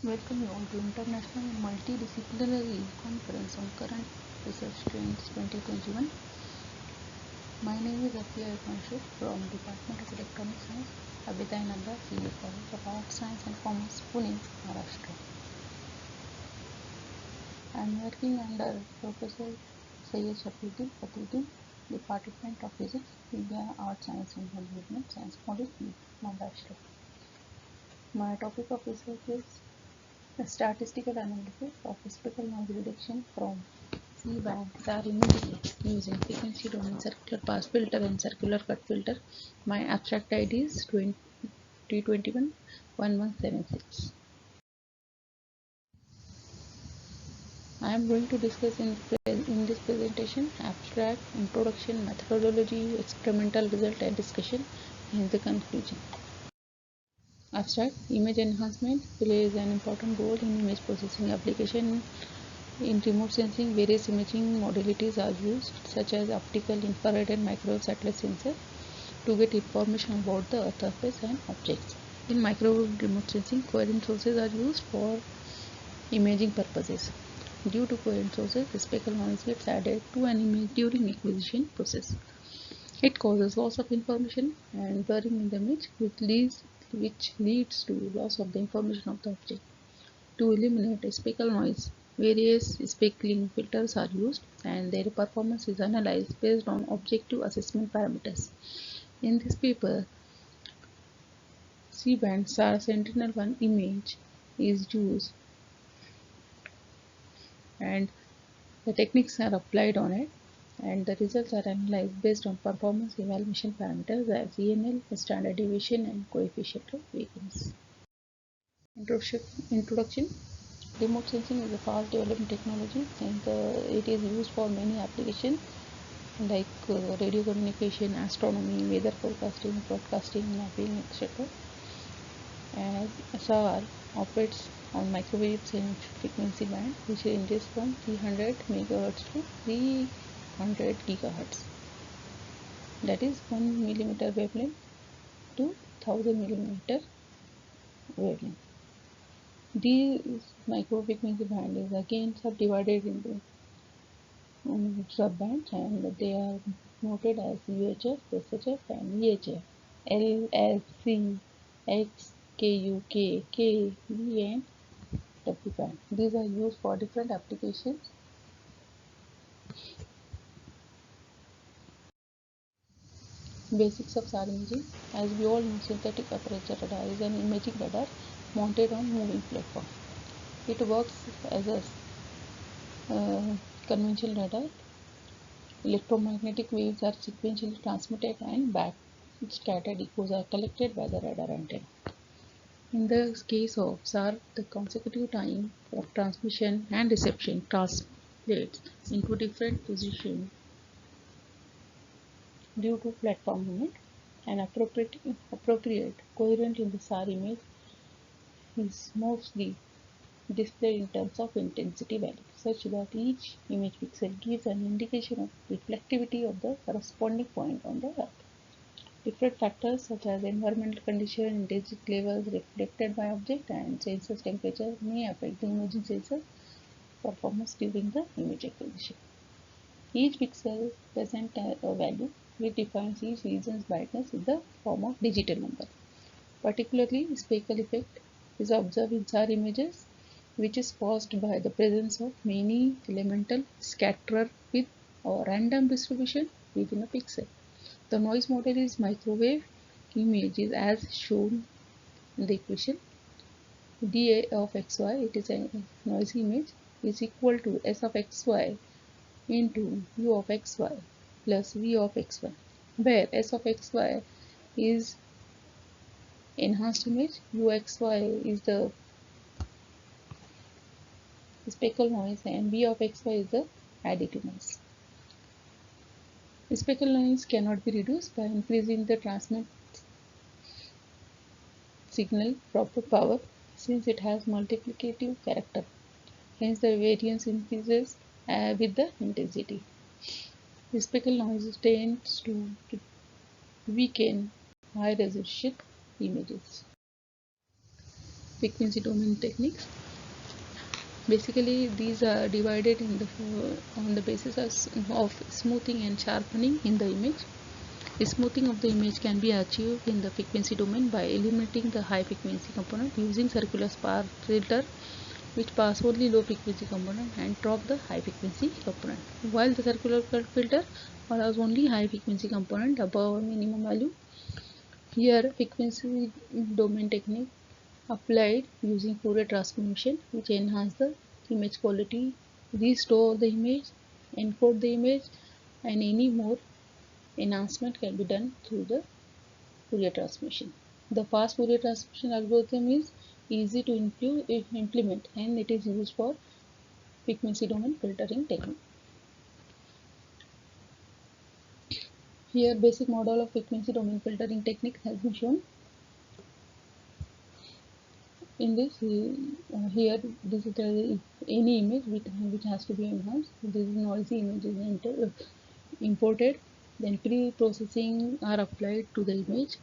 Welcome you all to International Multidisciplinary Conference on Current Research Trends 2021. My name is Afiya Ikonshuk from Department of Electronic Science, Abhidayananda CA College of Arts, Science and Commerce, Pune, Maharashtra. I am working under Professor Syed Shafiuddin Fathuddin, Department of Physics, India Arts, Science and Management, Science College, Maharashtra. My topic of research is statistical analysis of spectral noise reduction from C-band SAR imagery using frequency domain circular pass filter and circular cut filter. My abstract ID is 2021-1176. I am going to discuss in this presentation abstract, introduction, methodology, experimental result and discussion, and the conclusion. Abstract: image enhancement plays an important role in image processing application. In remote sensing, various imaging modalities are used, such as optical, infrared, and microwave satellite sensor, to get information about the Earth surface and objects. In microwave remote sensing, coherent sources are used for imaging purposes. Due to coherent sources, the spectral noise gets added to an image during acquisition process. It causes loss of information and blurring in the image, which leads to loss of the information of the object. To eliminate spectral noise, various speckling filters are used and their performance is analyzed based on objective assessment parameters. In this paper, C-band SAR Sentinel-1 image is used and the techniques are applied on it, and the results are analyzed based on performance evaluation parameters as ENL, standard deviation, and coefficient of variance. Introduction. Remote sensing is a fast developing technology and it is used for many applications like radio communication, astronomy, weather forecasting, broadcasting, mapping, etc. As SAR operates on microwave frequency band, which ranges from 300 MHz to 300 GHz, that is 1 millimeter wavelength to 1000 millimeter wavelength. This microwave frequency band is again subdivided into subbands, and they are noted as UHF, SHF, and EHF, L, S, C, X, KU, K, V, and W band. These are used for different applications. Basics of SAR imaging. As we all know, synthetic aperture radar is an imaging radar mounted on moving platform. It works as a conventional radar. Electromagnetic waves are sequentially transmitted and back scattered echoes are collected by the radar antenna. In the case of SAR, the consecutive time of transmission and reception translates into different positions due to platform movement. An appropriate coherent in the SAR image is mostly displayed in terms of intensity value, such that each image pixel gives an indication of reflectivity of the corresponding point on the Earth. Different factors such as environmental condition, intensity levels reflected by object, and sensor's temperature may affect the imaging sensor performance during the image acquisition. Each pixel presents a value which defines each region's brightness in the form of digital number. Particularly, speckle effect is observed in SAR images, which is caused by the presence of many elemental scatterer with a random distribution within a pixel. The noise model is microwave images as shown in the equation. dA of xy, it is a noisy image, is equal to S of xy into U of xy plus V of xy, where S of xy is enhanced image, uxy is the speckle noise, and V of xy is the additive noise. Speckle noise cannot be reduced by increasing the transmit signal proper power, since it has multiplicative character. Hence the variance increases with the intensity. The speckle noise tends to weaken high resolution images. frequency domain techniques. Basically, these are divided in on the basis of smoothing and sharpening in the image. Smoothing of the image can be achieved in the frequency domain by eliminating the high frequency component using circular sparse filter, which pass only low frequency component and drop the high frequency component, while the circular cut filter allows only high frequency component above minimum value. Here, frequency domain technique applied using Fourier transformation, which enhance the image quality, restore the image, encode the image, and any more enhancement can be done through the Fourier transformation. The fast Fourier transformation algorithm is easy to implement, and it is used for frequency domain filtering technique. Here, basic model of frequency domain filtering technique has been shown. In this, here this is any image which has to be enhanced. This is noisy image is imported. Then pre-processing are applied to the image.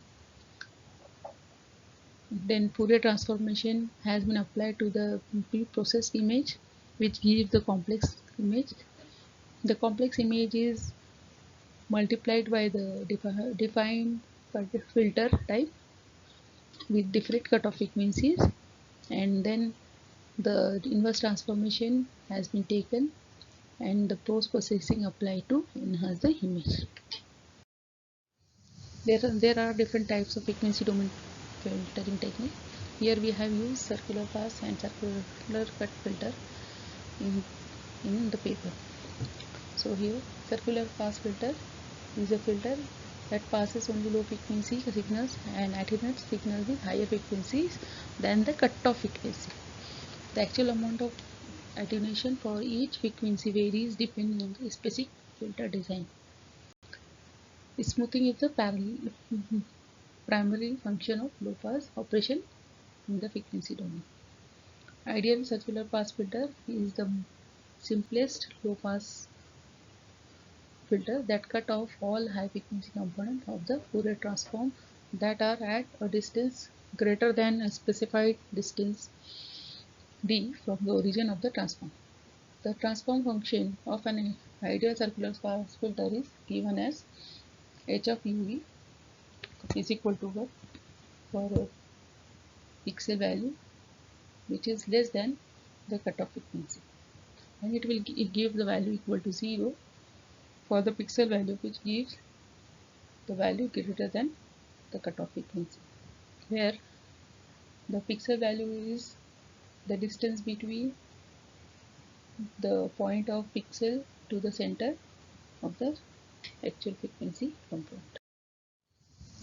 Then Fourier transformation has been applied to the pre-processed image, which gives the complex image. The complex image is multiplied by the defined filter type with different cutoff frequencies, and then the inverse transformation has been taken and the post processing applied to enhance the image. There are different types of frequency domain filtering technique. Here we have used circular pass and circular cut filter in the paper. So here circular pass filter is a filter that passes only low frequency signals and attenuates signals with higher frequencies than the cutoff frequency. The actual amount of attenuation for each frequency varies depending on the specific filter design. Smoothing is the primary function of low pass operation in the frequency domain. Ideal circular pass filter is the simplest low pass filter that cut off all high frequency components of the Fourier transform that are at a distance greater than a specified distance d from the origin of the transform. The transform function of an ideal circular pass filter is given as h of uv is equal to what for a pixel value which is less than the cutoff frequency, and it will give the value equal to 0 for the pixel value which gives the value greater than the cutoff frequency, where the pixel value is the distance between the point of pixel to the center of the actual frequency component.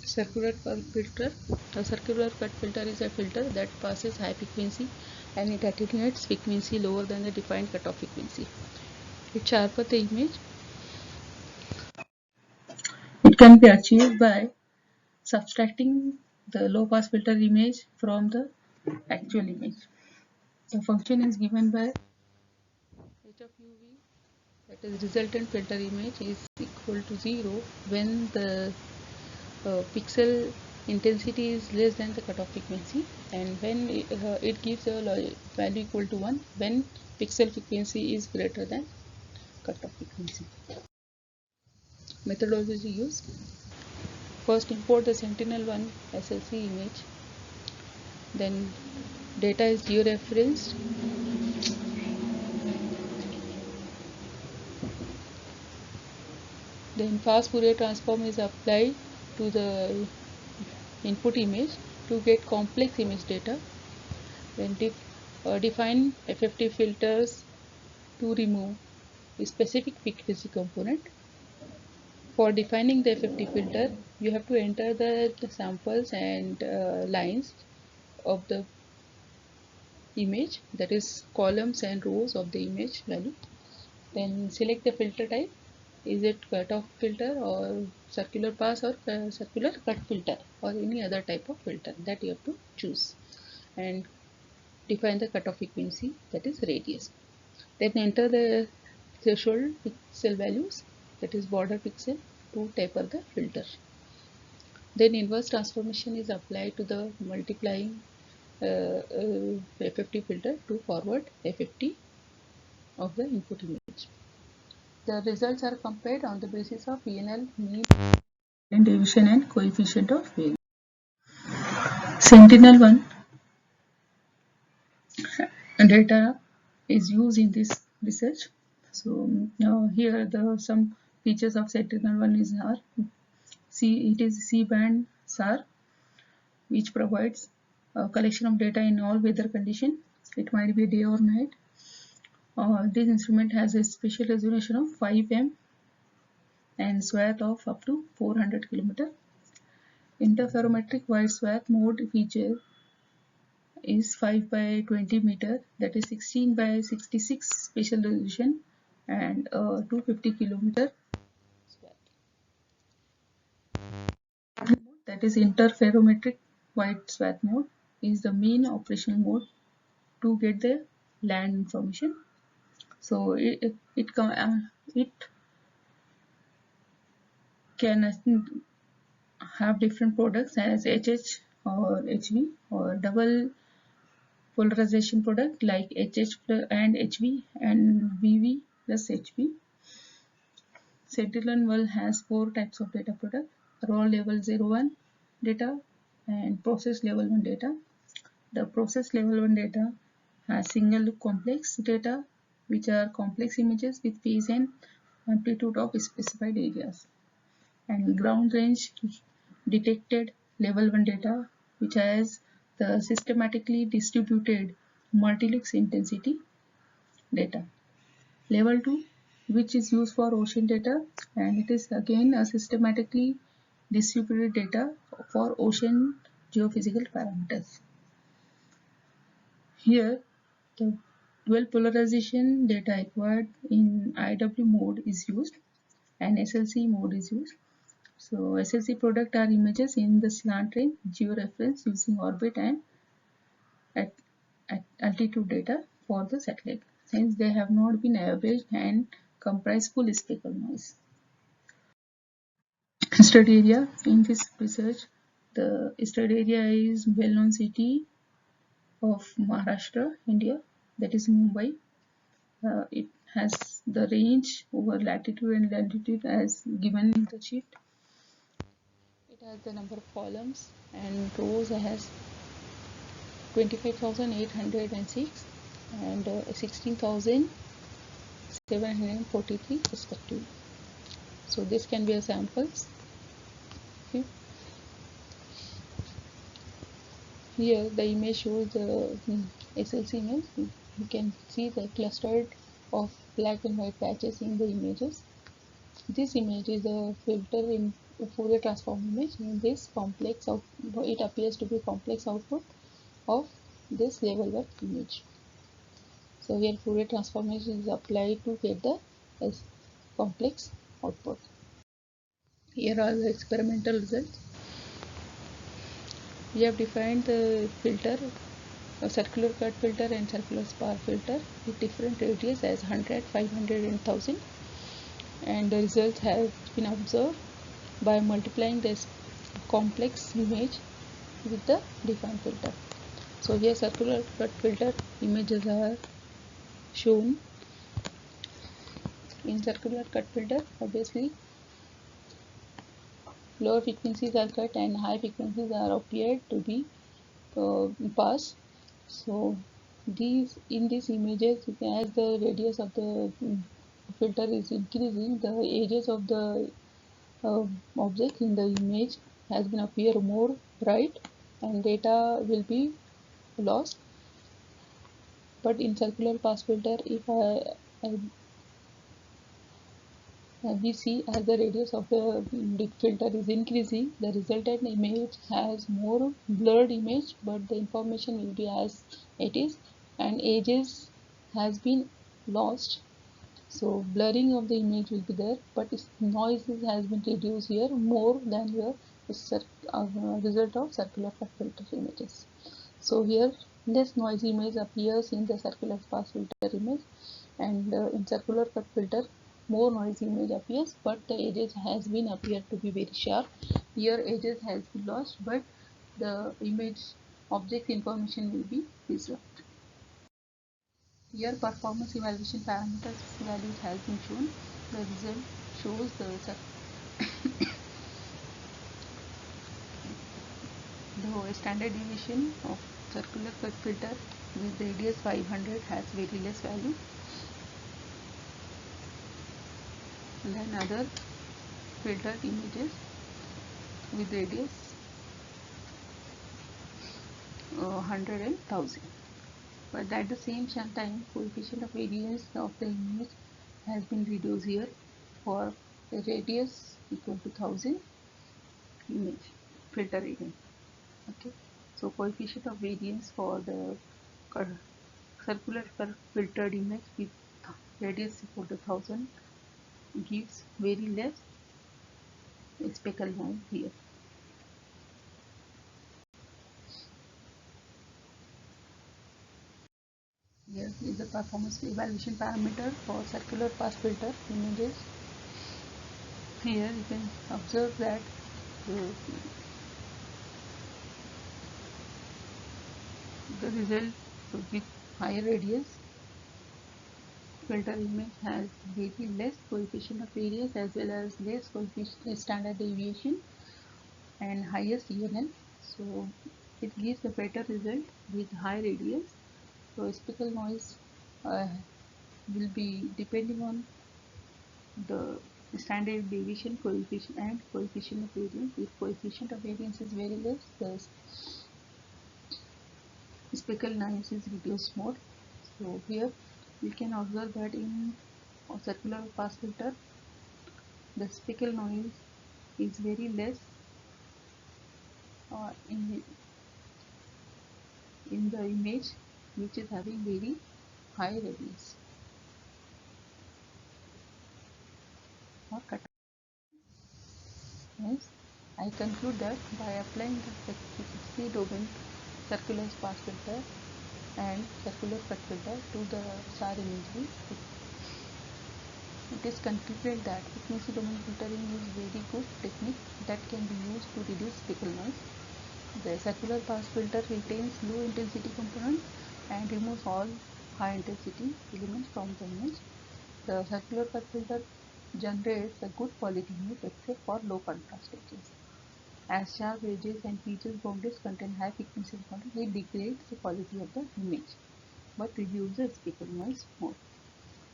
Circular cut filter. A circular cut filter is a filter that passes high frequency and it attenuates frequency lower than the defined cutoff frequency. It sharpens the image. It can be achieved by subtracting the low pass filter image from the actual image. The function is given by h of uv, that is resultant filter image, is equal to 0 when the pixel intensity is less than the cutoff frequency, and when it gives a value equal to 1 when pixel frequency is greater than cutoff frequency. Methodology used: first import the Sentinel-1 SLC image, then data is georeferenced, then fast Fourier transform is applied to the input image to get complex image data, then define FFT filters to remove a specific frequency component. For defining the FFT filter, you have to enter the samples and lines of the image, that is columns and rows of the image value. Then select the filter type. Is it cutoff filter or circular pass or circular cut filter or any other type of filter that you have to choose, and define the cutoff frequency, that is radius. Then enter the threshold pixel values, that is border pixel, to taper the filter. Then inverse transformation is applied to the multiplying FFT filter to forward FFT of the input image. The results are compared on the basis of PNL, mean and deviation and coefficient of variance. Sentinel-1 data is used in this research. So now here the some features of Sentinel-1 are it is C-band SAR, which provides a collection of data in all weather conditions. It might be day or night. This instrument has a spatial resolution of 5 m and swath of up to 400 km. Interferometric wide swath mode feature is 5 by 20 meter, that is 16 by 66 spatial resolution and 250 km swath. That is interferometric wide swath mode is the main operational mode to get the land information. So it can have different products as HH or HV or double polarization product like HH and HV and VV plus HV. Sentinel-1 has 4 types of data product: raw level 01 data and process level 1 data. The process level 1 data has single complex data, which are complex images with phase and amplitude of specified areas, and ground range detected level 1 data, which has the systematically distributed multilux intensity data. Level 2, which is used for ocean data, and it is again a systematically distributed data for ocean geophysical parameters. Here, the dual polarization data acquired in IW mode is used and SLC mode is used. So SLC product are images in the slant range georeference using orbit and at altitude data for the satellite, since they have not been averaged and comprise full spectral noise. Study area in this research, the study area is well-known city of Maharashtra, India, that is Mumbai. It has the range over latitude and longitude as given in the sheet. It has the number of columns and rows has 25,806 and 16,743 respectively. So this can be a samples. Okay. Here the image shows the SLC image. You can see the clustered of black and white patches in the images. This image is a filter in Fourier transform image. In this complex it appears to be complex output of this level 1 image. So here Fourier transformation is applied to get the complex output. Here are the experimental results. We have defined the filter, a circular cut filter and circular spar filter with different radius as 100, 500 and 1000, and the results have been observed by multiplying this complex image with the defined filter. So here circular cut filter images are shown. In circular cut filter, obviously lower frequencies are cut and high frequencies are appeared to be passed. So these in these images, as the radius of the filter is increasing, the edges of the object in the image has been appear more bright and data will be lost. But in circular pass filter, if we see as the radius of the filter is increasing, the resultant image has more blurred image, but the information will be as it is, and edges has been lost. So blurring of the image will be there, but its noise has been reduced here more than the result of circular cut filter images. So here less noisy image appears in the circular pass filter image, and in circular cut filter more noisy image appears, but the edges has been appeared to be very sharp. Here edges has been lost, but the image object information will be preserved. Here performance evaluation parameters values has been shown. The result shows the standard deviation of circular filter with radius 500 has very less value than other filtered images with radius 100 and 1000. But at the same time, coefficient of variance of the image has been reduced here for a radius equal to 1000 image filter image. Okay, so coefficient of variance for the circular filtered image with radius equal to 1000 gives very less speckle noise here. Here is the performance evaluation parameter for circular pass filter images. Here you can observe that the result with higher radius filter image has very less coefficient of variance as well as less coefficient standard deviation and highest ENL. So it gives a better result with high radius. So speckle noise will be depending on the standard deviation coefficient and coefficient of variance. If coefficient of variance is very less, the speckle noise is reduced more. So here we can observe that in circular pass filter the speckle noise is very less in the image which is having very high radius or cut. Hence, I conclude that by applying the 3 domain circular pass filter and circular cut filter to the SAR imagery, it is concluded that frequency domain filtering is very good technique that can be used to reduce speckle noise. The circular pass filter retains low intensity components and removes all high intensity elements from the image. The circular cut filter generates a good quality image except for low contrast edges. As sharp edges and features boundaries contain high frequency components, it degrades the quality of the image but reduces speckle noise more.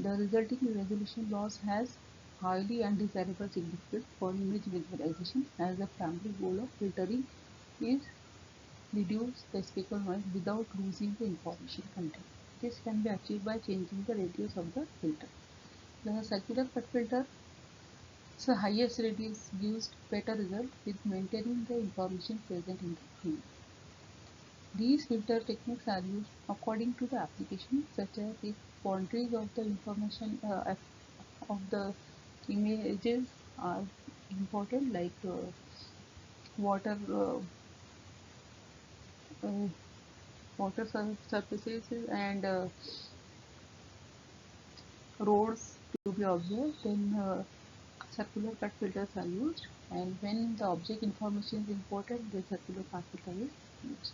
The resulting resolution loss has highly undesirable significance for image visualization, as the primary goal of filtering is reduce the speckle noise without losing the information content. This can be achieved by changing the radius of the filter. The circular cut filter, so highest radius gives better result with maintaining the information present in the image. These filter techniques are used according to the application, such as if boundaries of the information of the images are important, like water uh, water surfaces and roads to be observed, then circular cut filters are used, and when the object information is important, the circular cut filter is used.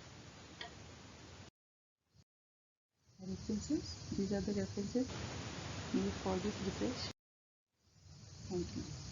References, these are the references used for this research. Thank you.